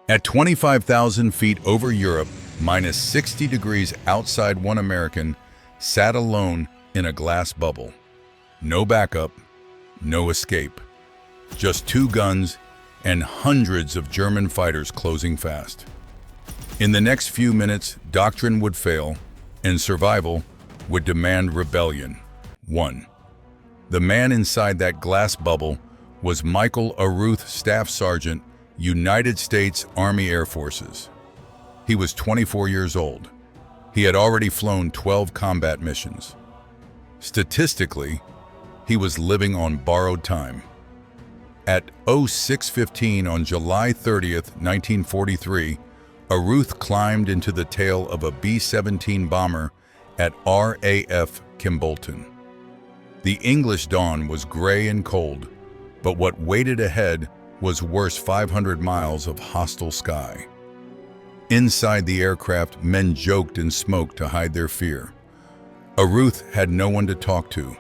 At 25,000 feet over Europe, minus 60 degrees outside, one American sat alone in a glass bubble. No backup, no escape. Just two guns and hundreds of German fighters closing fast. In the next few minutes, doctrine would fail, and survival would demand rebellion. 1. The man inside that glass bubble was Michael Aruth, Staff Sergeant, United States Army Air Forces. He was 24 years old. He had already flown 12 combat missions. Statistically, he was living on borrowed time. At 06:15 on July 30th, 1943, Aruth climbed into the tail of a B-17 bomber at RAF Kimbolton. The English dawn was gray and cold, but what waited ahead was worse: 500 miles of hostile sky. Inside the aircraft, men joked and smoked to hide their fear. Aruth had no one to talk to.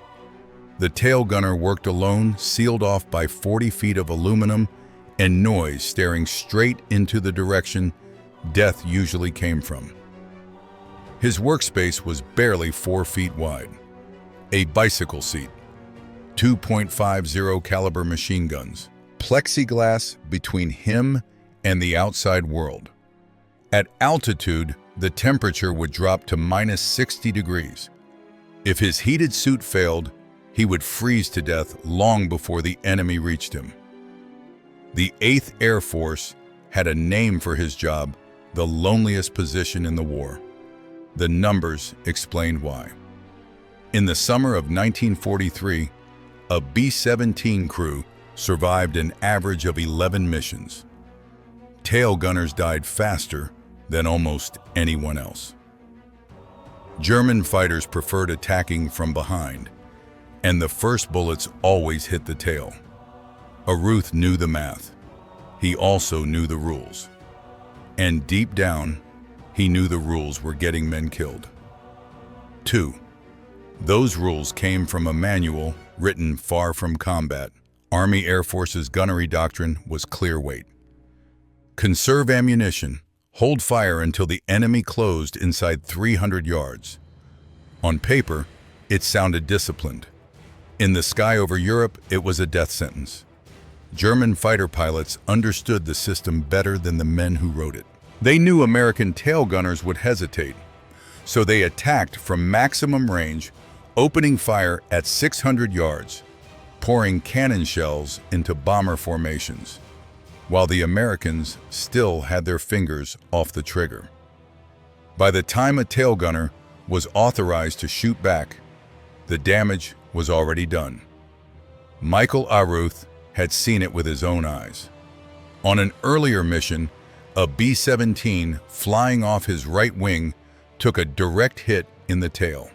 The tail gunner worked alone, sealed off by 40 feet of aluminum and noise, staring straight into the direction death usually came from. His workspace was barely 4 feet wide. A bicycle seat, 2.50 caliber machine guns, plexiglass between him and the outside world. At altitude, the temperature would drop to minus 60 degrees. If his heated suit failed, he would freeze to death long before the enemy reached him. The 8th Air Force had a name for his job: the loneliest position in the war. The numbers explained why. In the summer of 1943, a B-17 crew survived an average of 11 missions. Tail gunners died faster than almost anyone else. German fighters preferred attacking from behind, and the first bullets always hit the tail. Aruth knew the math. He also knew the rules. And deep down, he knew the rules were getting men killed. 2. Those rules came from a manual written far from combat. Army Air Force's gunnery doctrine was clear weight. Conserve ammunition. Hold fire until the enemy closed inside 300 yards. On paper, it sounded disciplined. In the sky over Europe, it was a death sentence. German fighter pilots understood the system better than the men who wrote it. They knew American tail gunners would hesitate, so they attacked from maximum range, opening fire at 600 yards, pouring cannon shells into bomber formations, while the Americans still had their fingers off the trigger. By the time a tail gunner was authorized to shoot back, the damage was already done. Michael Aruth had seen it with his own eyes. On an earlier mission, a B-17 flying off his right wing took a direct hit in the tail.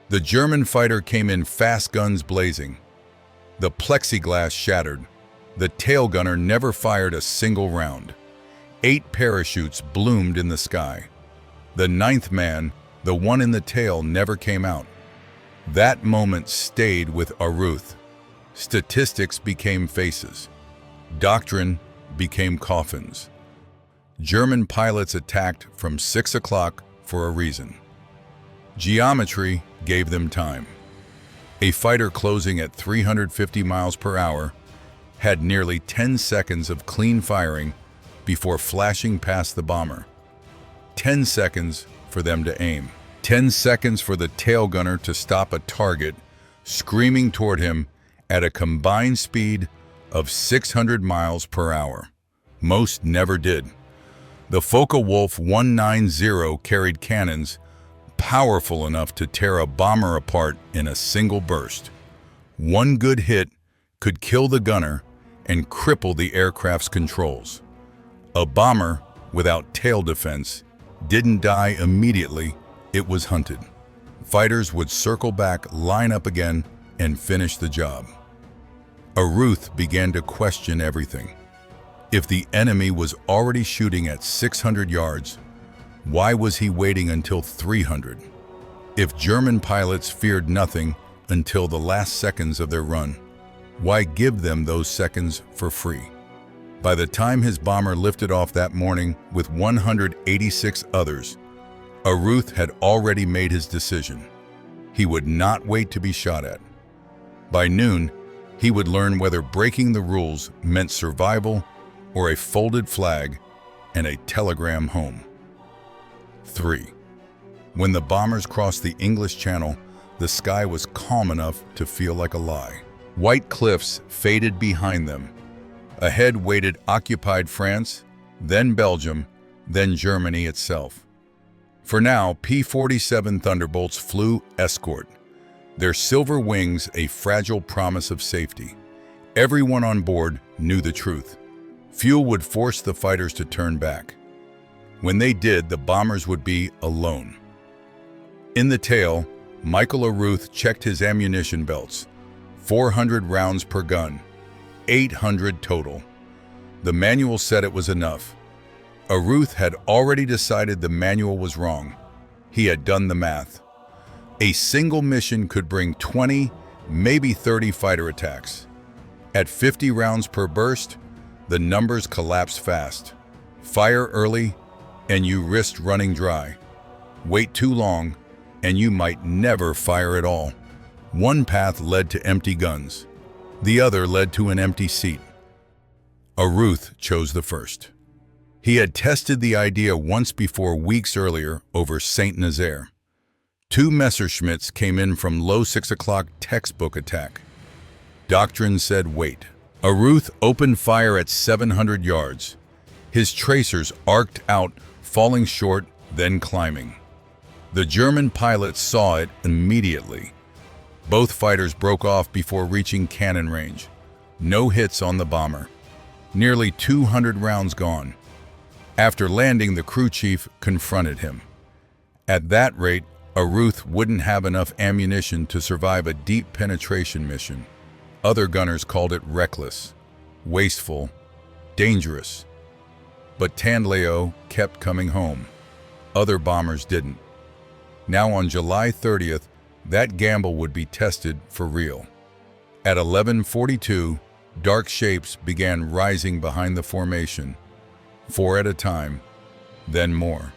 The German fighter came in fast, guns blazing. The plexiglass shattered. The tail gunner never fired a single round. 8 parachutes bloomed in the sky. The 9th man, the one in the tail, never came out. That moment stayed with Aruth. Statistics became faces. Doctrine became coffins. German pilots attacked from 6 o'clock for a reason. Geometry gave them time. A fighter closing at 350 miles per hour had nearly 10 seconds of clean firing before flashing past the bomber. 10 seconds for them to aim. 10 seconds for the tail gunner to stop a target screaming toward him at a combined speed of 600 miles per hour. Most never did. The Focke-Wulf 190 carried cannons powerful enough to tear a bomber apart in a single burst. One good hit could kill the gunner and cripple the aircraft's controls. A bomber without tail defense didn't die immediately, it was hunted. Fighters would circle back, line up again, and finish the job. Aruth began to question everything. If the enemy was already shooting at 600 yards, why was he waiting until 300? If German pilots feared nothing until the last seconds of their run, why give them those seconds for free? By the time his bomber lifted off that morning with 186 others, Aruth had already made his decision. He would not wait to be shot at. By noon, he would learn whether breaking the rules meant survival or a folded flag and a telegram home. 3. When the bombers crossed the English Channel, the sky was calm enough to feel like a lie. White cliffs faded behind them. Ahead waited occupied France, then Belgium, then Germany itself. For now, P-47 Thunderbolts flew escort, their silver wings a fragile promise of safety. Everyone on board knew the truth. Fuel would force the fighters to turn back. When they did, the bombers would be alone. In the tail, Michael Aruth checked his ammunition belts. 400 rounds per gun, 800 total. The manual said it was enough. Aruth had already decided the manual was wrong. He had done the math. A single mission could bring 20, maybe 30 fighter attacks. At 50 rounds per burst, the numbers collapsed fast. Fire early, and you risked running dry. Wait too long, and you might never fire at all. One path led to empty guns. The other led to an empty seat. Aruth chose the first. He had tested the idea once before weeks earlier over Saint Nazaire. 2 Messerschmitts came in from low 6 o'clock textbook attack. Doctrine said wait. Aruth opened fire at 700 yards. His tracers arced out, falling short, then climbing. The German pilots saw it immediately. Both fighters broke off before reaching cannon range. No hits on the bomber. Nearly 200 rounds gone. After landing, the crew chief confronted him. At that rate, Aruth wouldn't have enough ammunition to survive a deep penetration mission. Other gunners called it reckless, wasteful, dangerous. But Tandleo kept coming home. Other bombers didn't. Now on July 30th, that gamble would be tested for real. At 11:42, dark shapes began rising behind the formation, 4 at a time, then more.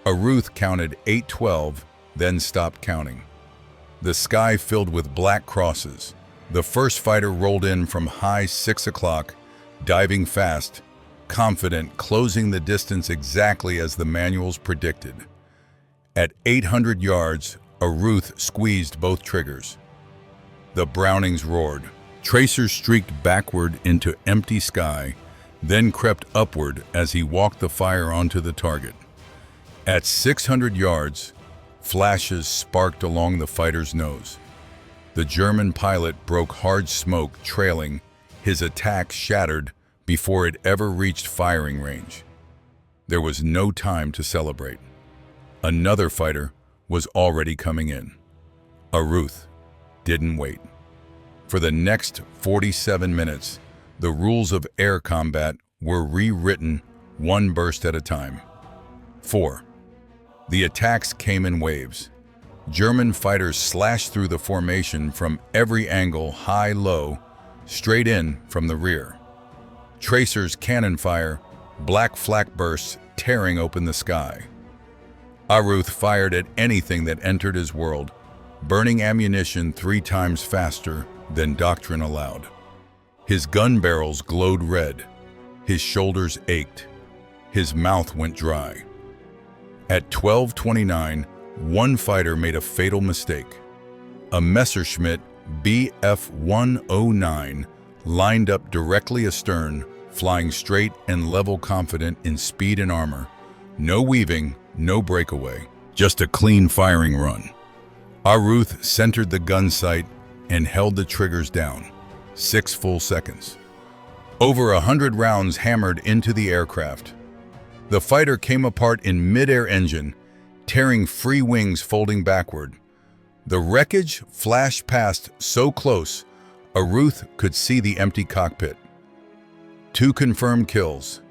Aruth counted 812, then stopped counting. The sky filled with black crosses. The first fighter rolled in from high 6 o'clock, diving fast, confident, closing the distance exactly as the manuals predicted. At 800 yards, Aruth squeezed both triggers. The Brownings roared. Tracers streaked backward into empty sky, then crept upward as he walked the fire onto the target. At 600 yards, flashes sparked along the fighter's nose. The German pilot broke hard smoke trailing, his attack shattered before it ever reached firing range. There was no time to celebrate. Another fighter was already coming in. Aruth didn't wait. For the next 47 minutes, the rules of air combat were rewritten one burst at a time. 4. The attacks came in waves. German fighters slashed through the formation from every angle, high, low, straight in from the rear. Tracers cannon fire, black flak bursts tearing open the sky. Aruth fired at anything that entered his world, burning ammunition 3 times faster than doctrine allowed. His gun barrels glowed red. His shoulders ached. His mouth went dry. At 12:29, one fighter made a fatal mistake. A Messerschmitt Bf-109 lined up directly astern, flying straight and level, confident in speed and armor. No weaving, no breakaway, just a clean firing run. Aruth centered the gun sight and held the triggers down. 6 full seconds. Over 100 rounds hammered into the aircraft. The fighter came apart in mid-air engine, tearing free wings folding backward. The wreckage flashed past so close, Aruth could see the empty cockpit. 2 confirmed kills.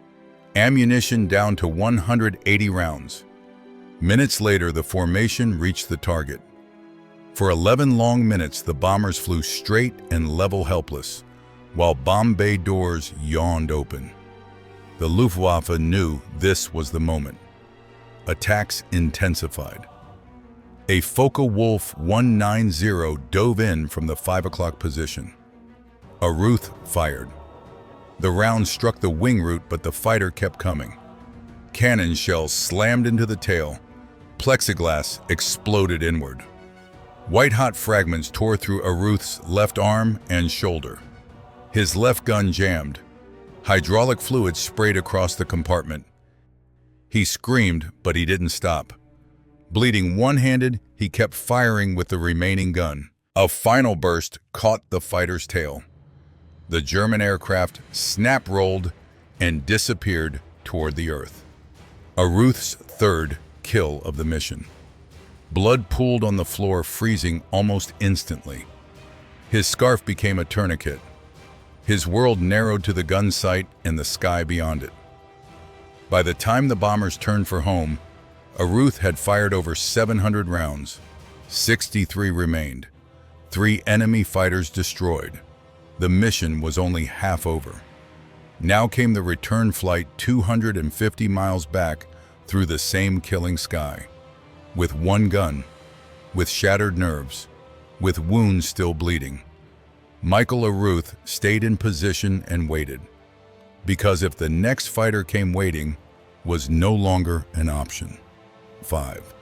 Ammunition down to 180 rounds. Minutes later, the formation reached the target. For 11 long minutes, the bombers flew straight and level, helpless. while bomb bay doors yawned open. The Luftwaffe knew this was the moment. Attacks intensified. A Focke-Wulf 190 dove in from the 5 o'clock position. A Ruth fired. The round struck the wing root, but the fighter kept coming. Cannon shells slammed into the tail. Plexiglass exploded inward. White-hot fragments tore through Aruth's left arm and shoulder. His left gun jammed. Hydraulic fluid sprayed across the compartment. He screamed, but he didn't stop. Bleeding one-handed, he kept firing with the remaining gun. A final burst caught the fighter's tail. The German aircraft snap-rolled and disappeared toward the earth. Aruth's third kill of the mission. Blood pooled on the floor, freezing almost instantly. His scarf became a tourniquet. His world narrowed to the gun sight and the sky beyond it. By the time the bombers turned for home, Aruth had fired over 700 rounds. 63 remained. 3 enemy fighters destroyed. The mission was only half over. Now came the return flight 250 miles back through the same killing sky. With one gun, with shattered nerves, with wounds still bleeding. Michael Aruth stayed in position and waited. Because if the next fighter came waiting, was no longer an option. 5.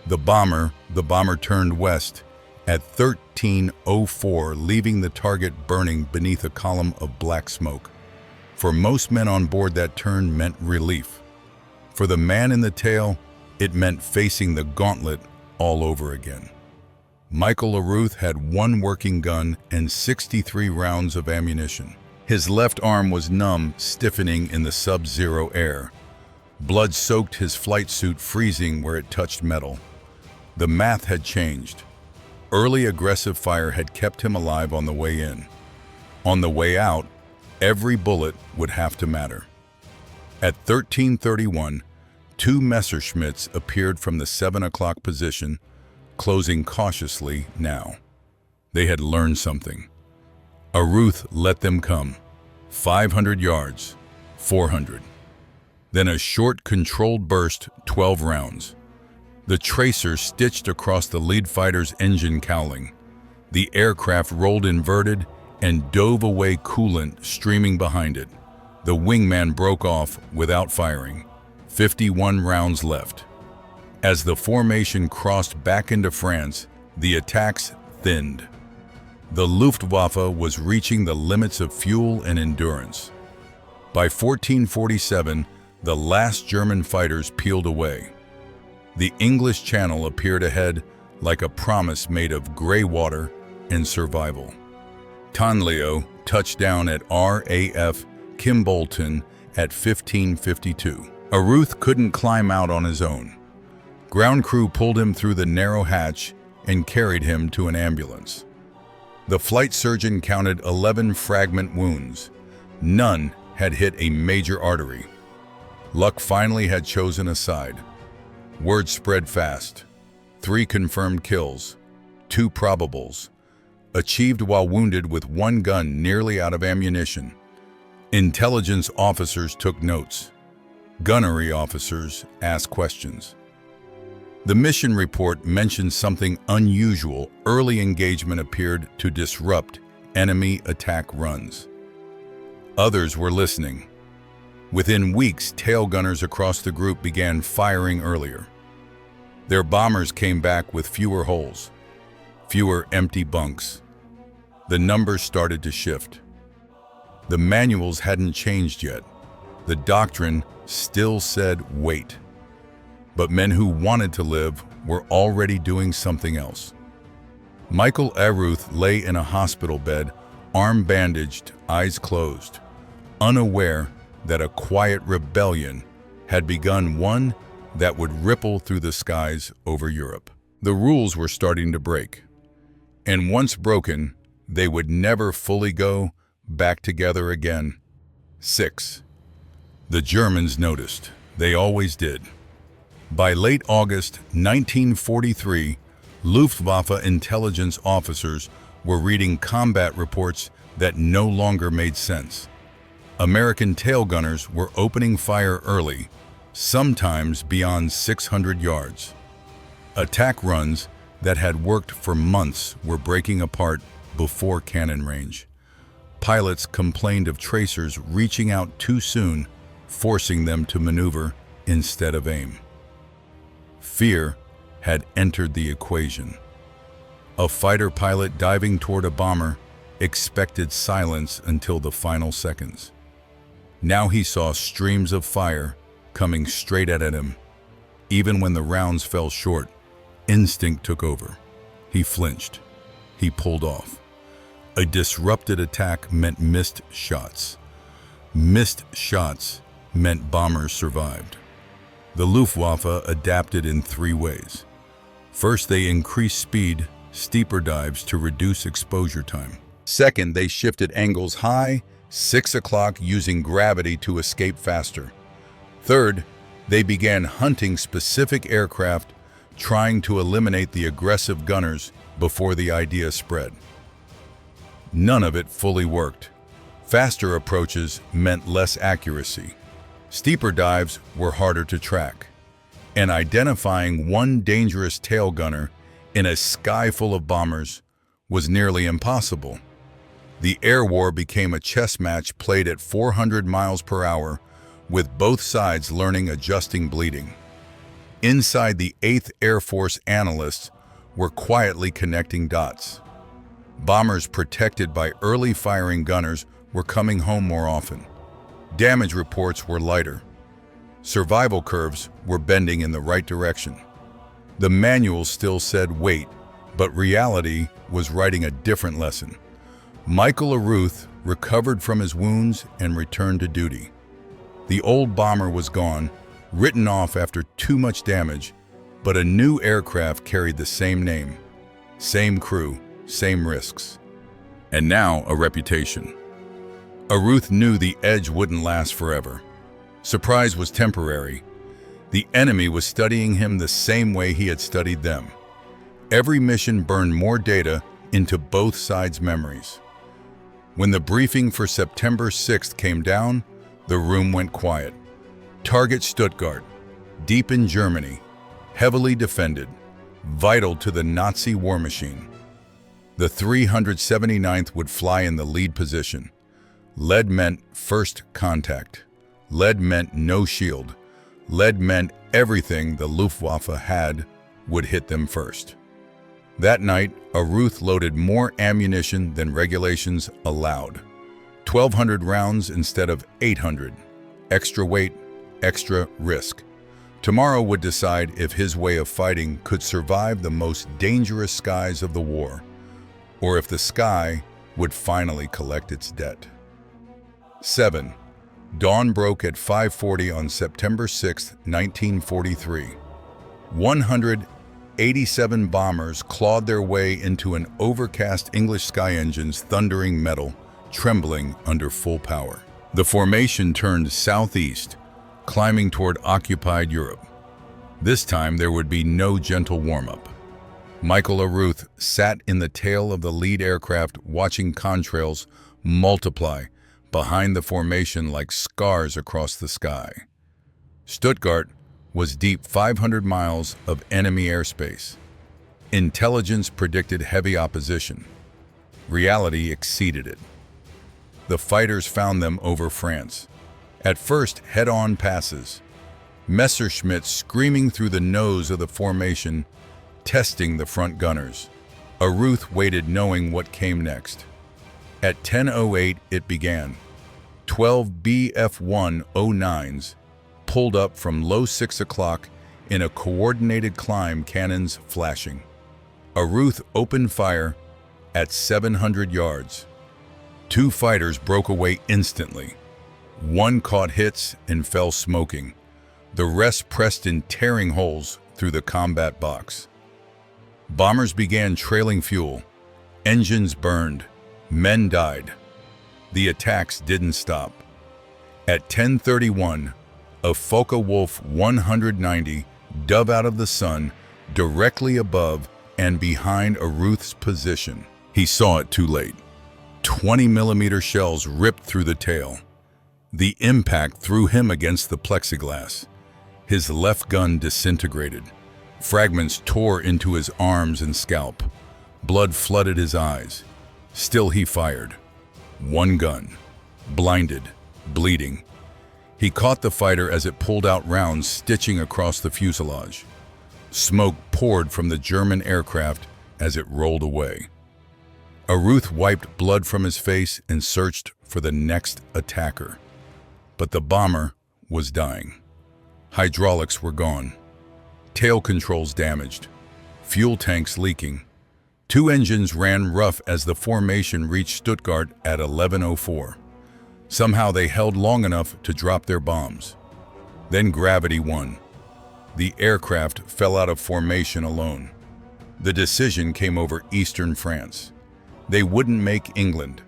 The bomber turned west at 13:04, leaving the target burning beneath a column of black smoke. For most men on board, that turn meant relief. For the man in the tail, it meant facing the gauntlet all over again. Michael Aruth had 1 working gun and 63 rounds of ammunition. His left arm was numb, stiffening in the sub-zero air. Blood soaked his flight suit, freezing where it touched metal. The math had changed. Early aggressive fire had kept him alive on the way in. On the way out, every bullet would have to matter. At 13:31, 2 Messerschmitts appeared from the 7 o'clock position, closing cautiously now. They had learned something. Aruth let them come. 500 yards, 400. Then a short, controlled burst, 12 rounds. The tracer stitched across the lead fighter's engine cowling. The aircraft rolled inverted and dove away, coolant streaming behind it. The wingman broke off without firing. 51 rounds left. As the formation crossed back into France, the attacks thinned. The Luftwaffe was reaching the limits of fuel and endurance. By 1447, the last German fighters peeled away. The English Channel appeared ahead like a promise made of gray water and survival. Tonleo touched down at RAF Kimbolton at 15:52. Aruth couldn't climb out on his own. Ground crew pulled him through the narrow hatch and carried him to an ambulance. The flight surgeon counted 11 fragment wounds. None had hit a major artery. Luck finally had chosen a side. Word spread fast. 3 confirmed kills, 2 probables, achieved while wounded with 1 gun nearly out of ammunition. Intelligence officers took notes. Gunnery officers asked questions. The mission report mentioned something unusual. Early engagement appeared to disrupt enemy attack runs. Others were listening. Within weeks, tail gunners across the group began firing earlier. Their bombers came back with fewer holes, fewer empty bunks. The numbers started to shift. The manuals hadn't changed yet. The doctrine still said wait. But men who wanted to live were already doing something else. Michael Aruth lay in a hospital bed, arm bandaged, eyes closed, unaware that a quiet rebellion had begun, one that would ripple through the skies over Europe. The rules were starting to break, and once broken, they would never fully go back together again. 6. The Germans noticed. They always did. By late August 1943, Luftwaffe intelligence officers were reading combat reports that no longer made sense. American tail gunners were opening fire early, sometimes beyond 600 yards. Attack runs that had worked for months were breaking apart before cannon range. Pilots complained of tracers reaching out too soon, forcing them to maneuver instead of aim. Fear had entered the equation. A fighter pilot diving toward a bomber expected silence until the final seconds. Now he saw streams of fire coming straight at him. Even when the rounds fell short, instinct took over. He flinched. He pulled off. A disrupted attack meant missed shots. Missed shots meant bombers survived. The Luftwaffe adapted in 3 ways. First, they increased speed, steeper dives to reduce exposure time. Second, they shifted angles high, 6 o'clock, using gravity to escape faster. Third, they began hunting specific aircraft, trying to eliminate the aggressive gunners before the idea spread. None of it fully worked. Faster approaches meant less accuracy. Steeper dives were harder to track. And identifying one dangerous tail gunner in a sky full of bombers was nearly impossible. The air war became a chess match played at 400 miles per hour, with both sides learning adjusting bleeding. Inside, the 8th Air Force analysts were quietly connecting dots. Bombers protected by early firing gunners were coming home more often. Damage reports were lighter. Survival curves were bending in the right direction. The manual still said wait, but reality was writing a different lesson. Michael Aruth recovered from his wounds and returned to duty. The old bomber was gone, written off after too much damage, but a new aircraft carried the same name, same crew, same risks. And now a reputation. Aruth knew the edge wouldn't last forever. Surprise was temporary. The enemy was studying him the same way he had studied them. Every mission burned more data into both sides' memories. When the briefing for September 6th came down, the room went quiet. Target Stuttgart, deep in Germany, heavily defended, vital to the Nazi war machine. The 379th would fly in the lead position. Lead meant first contact. Lead meant no shield. Lead meant everything the Luftwaffe had would hit them first. That night, Aruth loaded more ammunition than regulations allowed. 1,200 rounds instead of 800. Extra weight, extra risk. Tomorrow would decide if his way of fighting could survive the most dangerous skies of the war, or if the sky would finally collect its debt. 7. Dawn broke at 5:40 on September 6, 1943. 187 bombers clawed their way into an overcast English sky engine's thundering metal, trembling under full power. The formation turned southeast, climbing toward occupied Europe. This time there would be no gentle warm-up. Michael Aruth sat in the tail of the lead aircraft, watching contrails multiply behind the formation like scars across the sky. Stuttgart was deep 500 miles of enemy airspace. Intelligence predicted heavy opposition. Reality exceeded it. The fighters found them over France. At first, head-on passes. Messerschmitt screaming through the nose of the formation, testing the front gunners. Aruth waited, knowing what came next. At 10:08, it began. 12 Bf-109s pulled up from low 6 o'clock in a coordinated climb, cannons flashing. Aruth opened fire at 700 yards. 2 fighters broke away instantly. One caught hits and fell smoking. The rest pressed in, tearing holes through the combat box. Bombers began trailing fuel. Engines burned. Men died. The attacks didn't stop. At 10:31, a Focke-Wulf 190 dove out of the sun directly above and behind Aruth's position. He saw it too late. 20-millimeter shells ripped through the tail. The impact threw him against the plexiglass. His left gun disintegrated. Fragments tore into his arms and scalp. Blood flooded his eyes. Still he fired. One gun. Blinded. Bleeding. He caught the fighter as it pulled out rounds stitching across the fuselage. Smoke poured from the German aircraft as it rolled away. Aruth wiped blood from his face and searched for the next attacker. But the bomber was dying. Hydraulics were gone. Tail controls damaged. Fuel tanks leaking. 2 engines ran rough as the formation reached Stuttgart at 11:04. Somehow they held long enough to drop their bombs. Then gravity won. The aircraft fell out of formation alone. The decision came over eastern France. They wouldn't make England.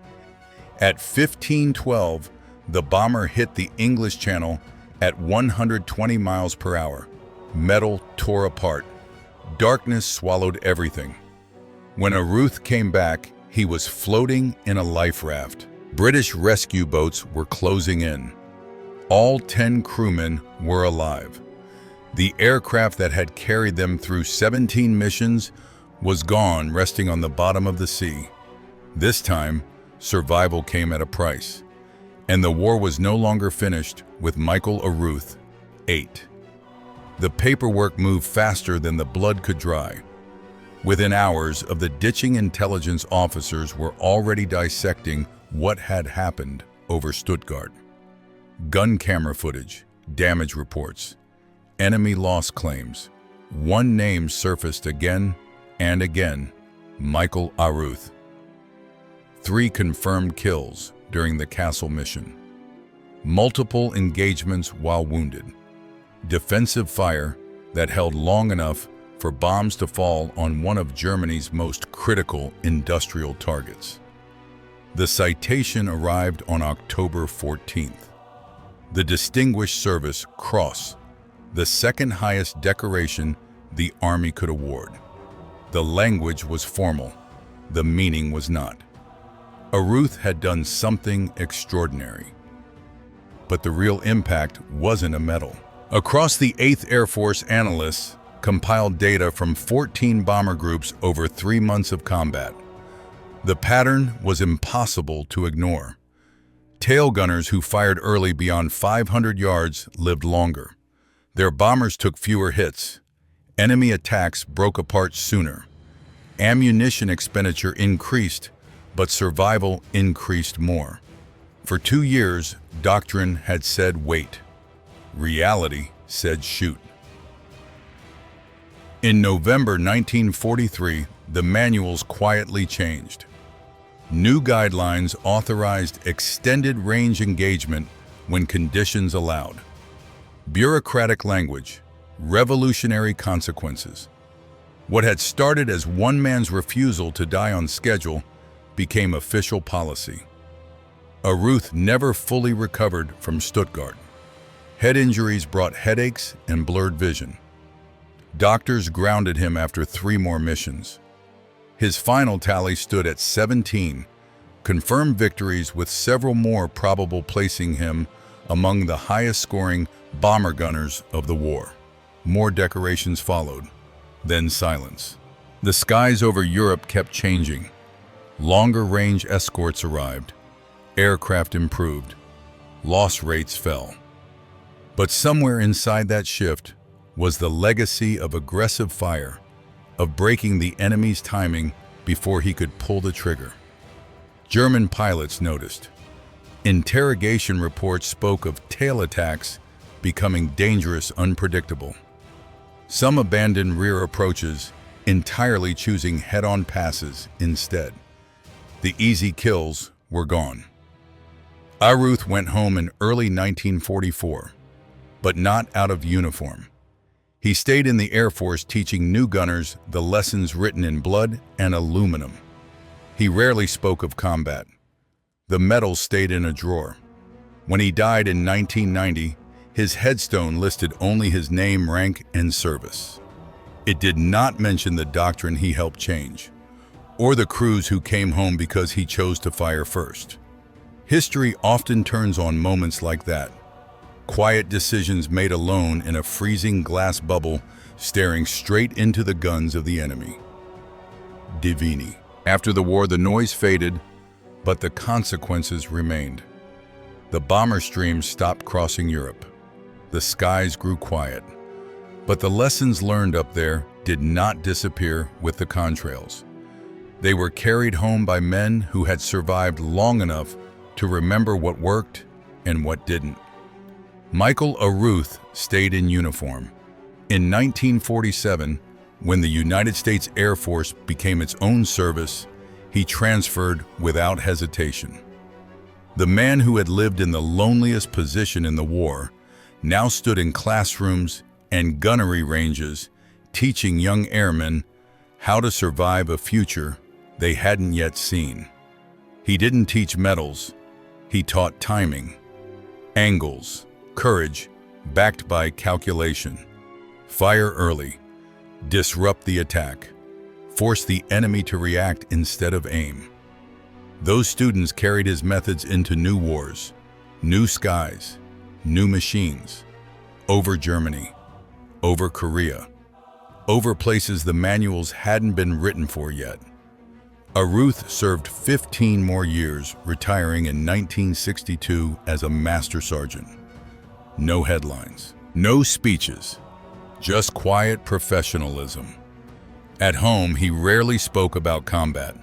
At 15:12, the bomber hit the English Channel at 120 miles per hour. Metal tore apart. Darkness swallowed everything. When Aruth came back, he was floating in a life raft. British rescue boats were closing in. All 10 crewmen were alive. The aircraft that had carried them through 17 missions was gone, resting on the bottom of the sea. This time, survival came at a price. And the war was no longer finished with Michael Aruth, 8. The paperwork moved faster than the blood could dry. Within hours of the ditching, intelligence officers were already dissecting what had happened over Stuttgart. Gun camera footage, damage reports, enemy loss claims. One name surfaced again and again: Michael Aruth. 3 confirmed kills during the Castle mission. Multiple engagements while wounded. Defensive fire that held long enough for bombs to fall on one of Germany's most critical industrial targets. The citation arrived on October 14th. The Distinguished Service Cross, the second highest decoration the Army could award. The language was formal, the meaning was not. Aruth had done something extraordinary. But the real impact wasn't a medal. Across the 8th Air Force, analysts compiled data from 14 bomber groups over 3 months of combat. The pattern was impossible to ignore. Tail gunners who fired early beyond 500 yards lived longer. Their bombers took fewer hits. Enemy attacks broke apart sooner. Ammunition expenditure increased, but survival increased more. For 2 years, doctrine had said wait. Reality said shoot. In November 1943, the manuals quietly changed. New guidelines authorized extended range engagement when conditions allowed. Bureaucratic language, revolutionary consequences. What had started as one man's refusal to die on schedule became official policy. Aruth never fully recovered from Stuttgart. Head injuries brought headaches and blurred vision. Doctors grounded him after 3 more missions. His final tally stood at 17, confirmed victories, with several more probable, placing him among the highest-scoring bomber gunners of the war. More decorations followed, then silence. The skies over Europe kept changing. Longer-range escorts arrived. Aircraft improved. Loss rates fell. But somewhere inside that shift was the legacy of aggressive fire, of breaking the enemy's timing before he could pull the trigger. German pilots noticed. Interrogation reports spoke of tail attacks becoming dangerous, unpredictable. Some abandoned rear approaches, entirely choosing head-on passes instead. The easy kills were gone. Aruth went home in early 1944, but not out of uniform. He stayed in the Air Force, teaching new gunners the lessons written in blood and aluminum. He rarely spoke of combat. The medals stayed in a drawer. When he died in 1990, his headstone listed only his name, rank, and service. It did not mention the doctrine he helped change, or the crews who came home because he chose to fire first. History often turns on moments like that. Quiet decisions made alone in a freezing glass bubble staring straight into the guns of the enemy. Divini. After the war, the noise faded, but the consequences remained. The bomber streams stopped crossing Europe. The skies grew quiet. But the lessons learned up there did not disappear with the contrails. They were carried home by men who had survived long enough to remember what worked and what didn't. Michael Aruth stayed in uniform. In 1947, when the United States Air Force became its own service, he transferred without hesitation. The man who had lived in the loneliest position in the war now stood in classrooms and gunnery ranges, teaching young airmen how to survive a future they hadn't yet seen. He didn't teach medals, he taught timing, angles, courage, backed by calculation. Fire early, disrupt the attack, force the enemy to react instead of aim. Those students carried his methods into new wars, new skies, new machines, over Germany, over Korea, over places the manuals hadn't been written for yet. Aruth served 15 more years, retiring in 1962 as a master sergeant. No headlines, no speeches, just quiet professionalism. At home, he rarely spoke about combat.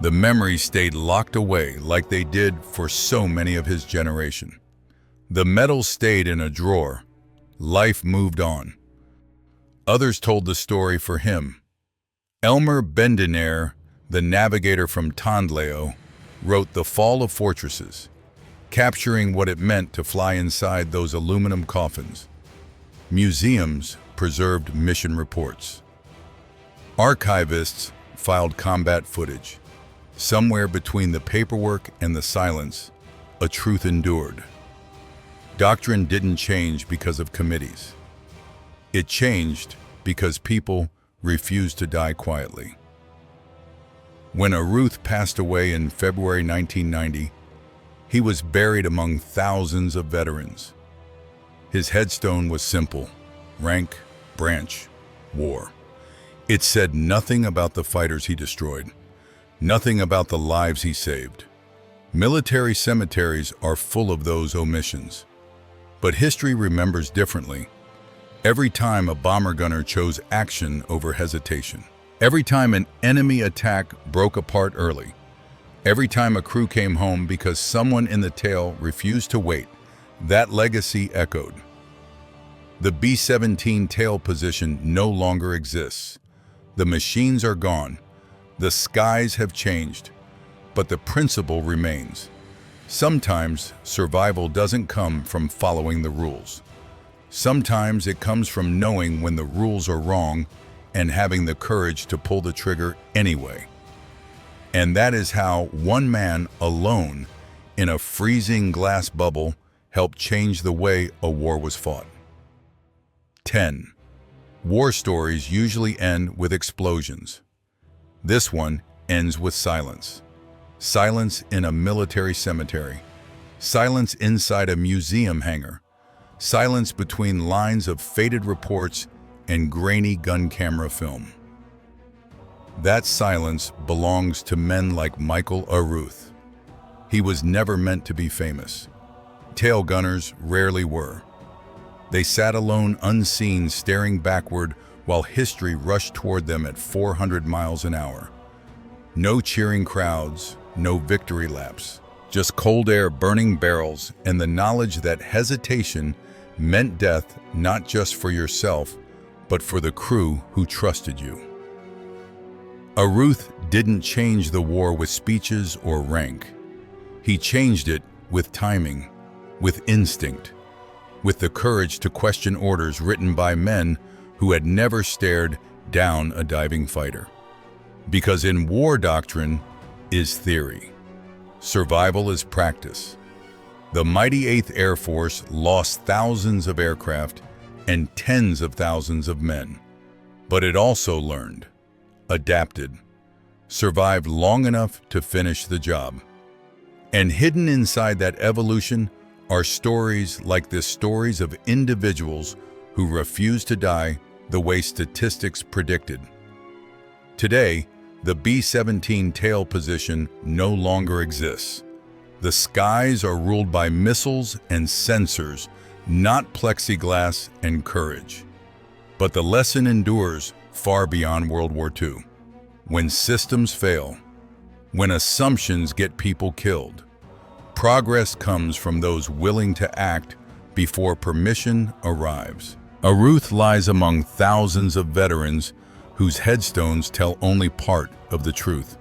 The memories stayed locked away like they did for so many of his generation. The medals stayed in a drawer. Life moved on. Others told the story for him. Elmer Bendenaer, the navigator from Tondleo, wrote The Fall of Fortresses, capturing what it meant to fly inside those aluminum coffins. Museums preserved mission reports. Archivists filed combat footage. Somewhere between the paperwork and the silence, a truth endured. Doctrine didn't change because of committees. It changed because people refused to die quietly. When Aruth passed away in February 1990, he was buried among thousands of veterans. His headstone was simple: rank, branch, war. It said nothing about the fighters he destroyed, nothing about the lives he saved. Military cemeteries are full of those omissions. But history remembers differently. Every time a bomber gunner chose action over hesitation. Every time an enemy attack broke apart early. Every time a crew came home because someone in the tail refused to wait. That legacy echoed. The B-17 tail position no longer exists. The machines are gone. The skies have changed. But the principle remains. Sometimes survival doesn't come from following the rules. Sometimes it comes from knowing when the rules are wrong and having the courage to pull the trigger anyway. And that is how one man alone in a freezing glass bubble helped change the way a war was fought. 10. War stories usually end with explosions. This one ends with silence. Silence in a military cemetery. Silence inside a museum hangar. Silence between lines of faded reports and grainy gun camera film. That silence belongs to men like Michael Aruth. He was never meant to be famous. Tail gunners rarely were. They sat alone, unseen, staring backward while history rushed toward them at 400 miles an hour. No cheering crowds, no victory laps, just cold air, burning barrels, and the knowledge that hesitation meant death not just for yourself, but for the crew who trusted you. Aruth didn't change the war with speeches or rank. He changed it with timing, with instinct, with the courage to question orders written by men who had never stared down a diving fighter. Because in war, doctrine is theory. Survival is practice. The mighty 8th Air Force lost thousands of aircraft and tens of thousands of men. But it also learned, adapted, survived long enough to finish the job. And hidden inside that evolution are stories like this, stories of individuals who refused to die the way statistics predicted. Today, the B-17 tail position no longer exists. The skies are ruled by missiles and sensors, not plexiglass and courage. But the lesson endures far beyond World War II. When systems fail, when assumptions get people killed, progress comes from those willing to act before permission arrives. A Ruth lies among thousands of veterans whose headstones tell only part of the truth.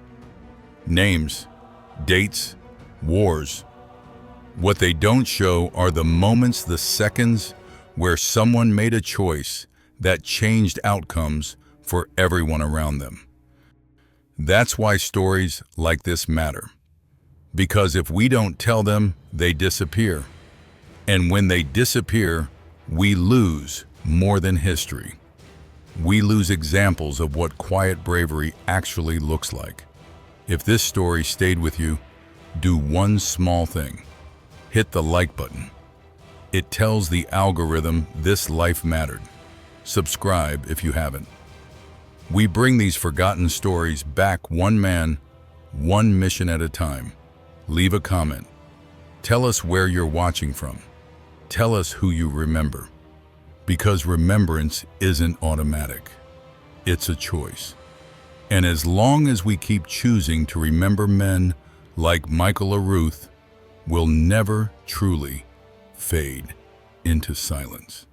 Names, dates, wars. What they don't show are the moments, the seconds, where someone made a choice that changed outcomes for everyone around them. That's why stories like this matter. Because if we don't tell them, they disappear. And when they disappear, we lose more than history. We lose examples of what quiet bravery actually looks like. If this story stayed with you, do one small thing. Hit the like button. It tells the algorithm this life mattered. Subscribe if you haven't. We bring these forgotten stories back one man, one mission at a time. Leave a comment. Tell us where you're watching from. Tell us who you remember. Because remembrance isn't automatic. It's a choice. And as long as we keep choosing to remember men like Michael or Ruth, we'll never truly fade into silence.